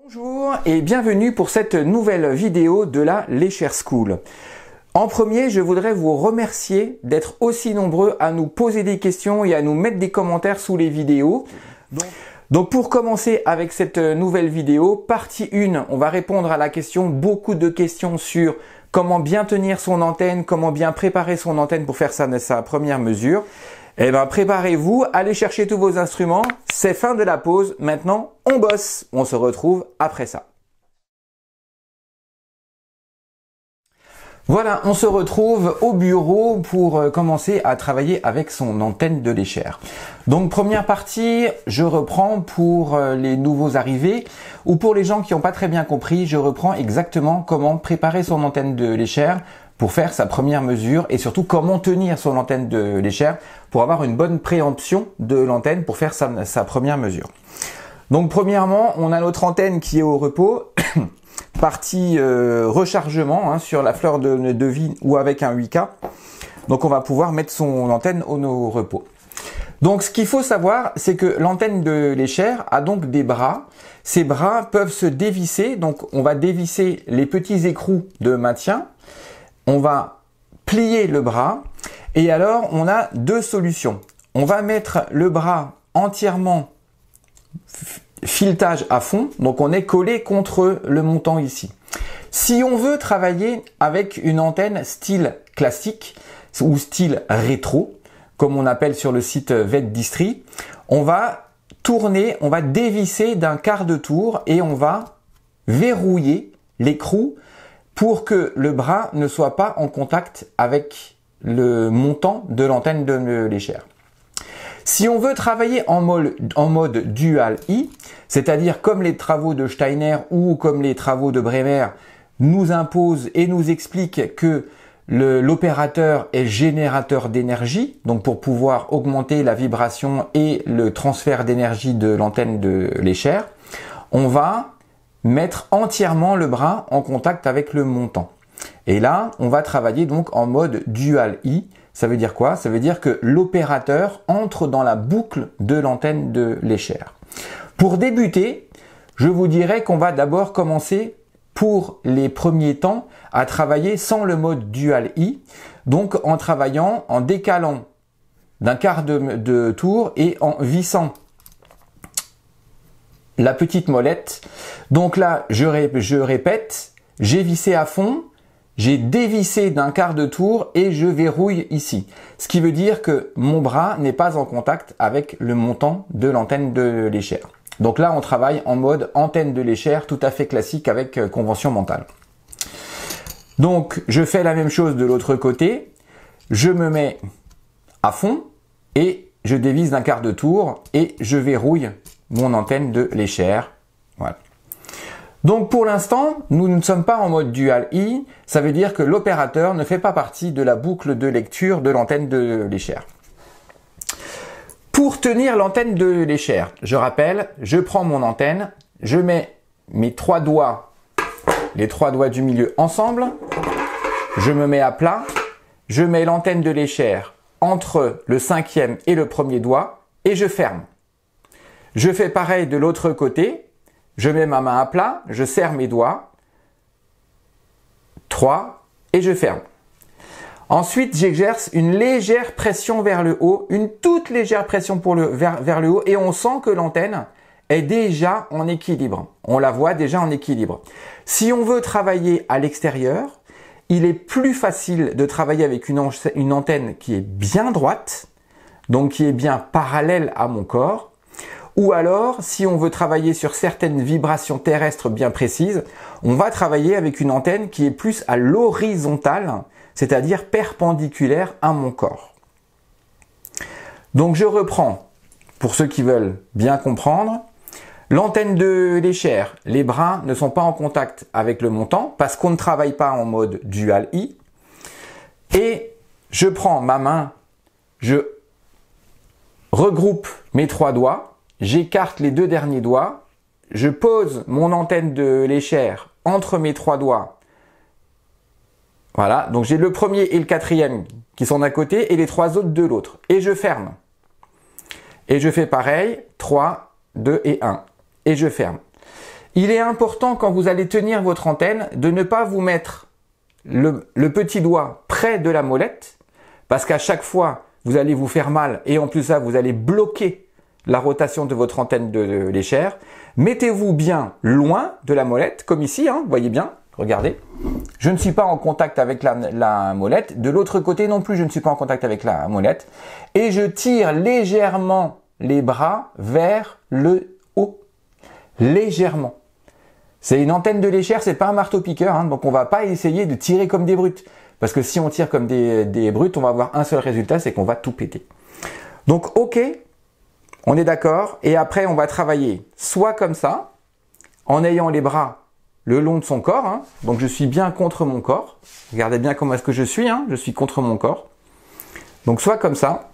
Bonjour et bienvenue pour cette nouvelle vidéo de la Léchère School. En premier, je voudrais vous remercier d'être aussi nombreux à nous poser des questions et à nous mettre des commentaires sous les vidéos. Donc pour commencer avec cette nouvelle vidéo, partie 1, on va répondre à la question, beaucoup de questions sur comment bien tenir son antenne, comment bien préparer son antenne pour faire sa première mesure. Eh bien, préparez-vous, allez chercher tous vos instruments, c'est fin de la pause, maintenant on bosse, on se retrouve après ça. Voilà, on se retrouve au bureau pour commencer à travailler avec son antenne de Léchère. Donc première partie, je reprends pour les nouveaux arrivés ou pour les gens qui n'ont pas très bien compris, je reprends exactement comment préparer son antenne de Léchère pour faire sa première mesure et surtout comment tenir son antenne de Léchère pour avoir une bonne préemption de l'antenne pour faire sa première mesure. Donc premièrement, on a notre antenne qui est au repos, partie rechargement sur la fleur de vie ou avec un 8K. Donc on va pouvoir mettre son antenne au repos. Donc ce qu'il faut savoir, c'est que l'antenne de Léchère a donc des bras. Ces bras peuvent se dévisser, donc on va dévisser les petits écrous de maintien. On va plier le bras et alors on a deux solutions. On va mettre le bras entièrement filetage à fond, donc on est collé contre le montant ici. Si on veut travailler avec une antenne style classique ou style rétro, comme on appelle sur le site Vetdistri, on va tourner, on va dévisser d'un quart de tour et on va verrouiller l'écrou pour que le bras ne soit pas en contact avec le montant de l'antenne de Léchère. Si on veut travailler en mode dual I, c'est-à-dire comme les travaux de Steiner ou comme les travaux de Bremer nous imposent et nous expliquent que l'opérateur est générateur d'énergie, donc pour pouvoir augmenter la vibration et le transfert d'énergie de l'antenne de Léchère, on va mettre entièrement le bras en contact avec le montant. Et là, on va travailler donc en mode dual I. Ça veut dire quoi? Ça veut dire que l'opérateur entre dans la boucle de l'antenne de Léchère. Pour débuter, je vous dirais qu'on va d'abord commencer pour les premiers temps à travailler sans le mode dual I, donc en travaillant, en décalant d'un quart de tour et en vissant la petite molette. Donc là, je répète, j'ai vissé à fond, j'ai dévissé d'un quart de tour et je verrouille ici. Ce qui veut dire que mon bras n'est pas en contact avec le montant de l'antenne de Léchère. Donc là, on travaille en mode antenne de Léchère tout à fait classique avec convention mentale. Donc, je fais la même chose de l'autre côté. Je me mets à fond et je dévisse d'un quart de tour et je verrouille mon antenne de Léchère. Voilà. Donc pour l'instant, nous ne sommes pas en mode dual I, ça veut dire que l'opérateur ne fait pas partie de la boucle de lecture de l'antenne de Léchère. Pour tenir l'antenne de Léchère, je rappelle, je prends mon antenne, je mets mes trois doigts, les trois doigts du milieu ensemble, je me mets à plat, je mets l'antenne de Léchère entre le cinquième et le premier doigt et je ferme. Je fais pareil de l'autre côté, je mets ma main à plat, je serre mes doigts, 3 et je ferme. Ensuite, j'exerce une légère pression vers le haut, une toute légère pression vers le haut et on sent que l'antenne est déjà en équilibre. On la voit déjà en équilibre. Si on veut travailler à l'extérieur, il est plus facile de travailler avec une antenne qui est bien droite, donc qui est bien parallèle à mon corps. Ou alors, si on veut travailler sur certaines vibrations terrestres bien précises, on va travailler avec une antenne qui est plus à l'horizontale, c'est-à-dire perpendiculaire à mon corps. Donc je reprends, pour ceux qui veulent bien comprendre, l'antenne de Léchère, les bras ne sont pas en contact avec le montant parce qu'on ne travaille pas en mode dual I. Et je prends ma main, je regroupe mes trois doigts, j'écarte les deux derniers doigts, je pose mon antenne de Léchère entre mes trois doigts. Voilà, donc j'ai le premier et le quatrième qui sont d'un côté et les trois autres de l'autre. Et je ferme. Et je fais pareil, 3, 2 et 1. Et je ferme. il est important quand vous allez tenir votre antenne de ne pas vous mettre le petit doigt près de la molette, parce qu'à chaque fois, vous allez vous faire mal et en plus ça, vous allez bloquer la rotation de votre antenne de léchère. Mettez-vous bien loin de la molette, comme ici, hein, vous voyez bien, regardez. Je ne suis pas en contact avec la molette. De l'autre côté non plus, je ne suis pas en contact avec la molette. Et je tire légèrement les bras vers le haut. Légèrement. C'est une antenne de léchère, c'est pas un marteau-piqueur, hein, donc on va pas essayer de tirer comme des brutes. Parce que si on tire comme des brutes, on va avoir un seul résultat, c'est qu'on va tout péter. Donc ok, on est d'accord. Et après, on va travailler soit comme ça, en ayant les bras le long de son corps. Hein, donc je suis bien contre mon corps. Regardez bien comment est-ce que je suis. Hein, je suis contre mon corps. Donc soit comme ça.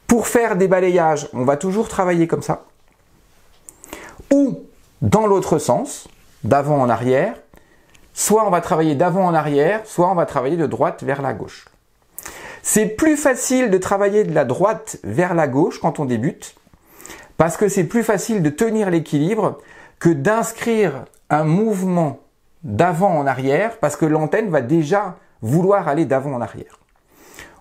Pour faire des balayages, on va toujours travailler comme ça. Ou dans l'autre sens, d'avant en arrière. Soit on va travailler d'avant en arrière, soit on va travailler de droite vers la gauche. C'est plus facile de travailler de la droite vers la gauche quand on débute, parce que c'est plus facile de tenir l'équilibre que d'inscrire un mouvement d'avant en arrière, parce que l'antenne va déjà vouloir aller d'avant en arrière.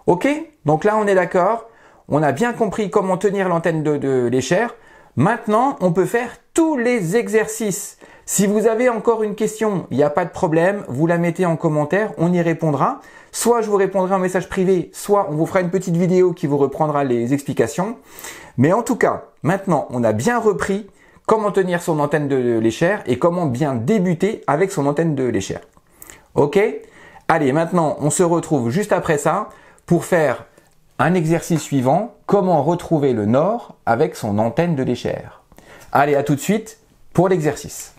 Ok? Donc là on est d'accord, on a bien compris comment tenir l'antenne de léchère. Maintenant, on peut faire tous les exercices. Si vous avez encore une question, il n'y a pas de problème, vous la mettez en commentaire, on y répondra. Soit je vous répondrai en message privé, soit on vous fera une petite vidéo qui vous reprendra les explications. Mais en tout cas, maintenant, on a bien repris comment tenir son antenne de léchère et comment bien débuter avec son antenne de léchère. Ok? Allez, maintenant, on se retrouve juste après ça pour faire un exercice suivant, comment retrouver le nord avec son antenne de léchère. Allez, à tout de suite pour l'exercice.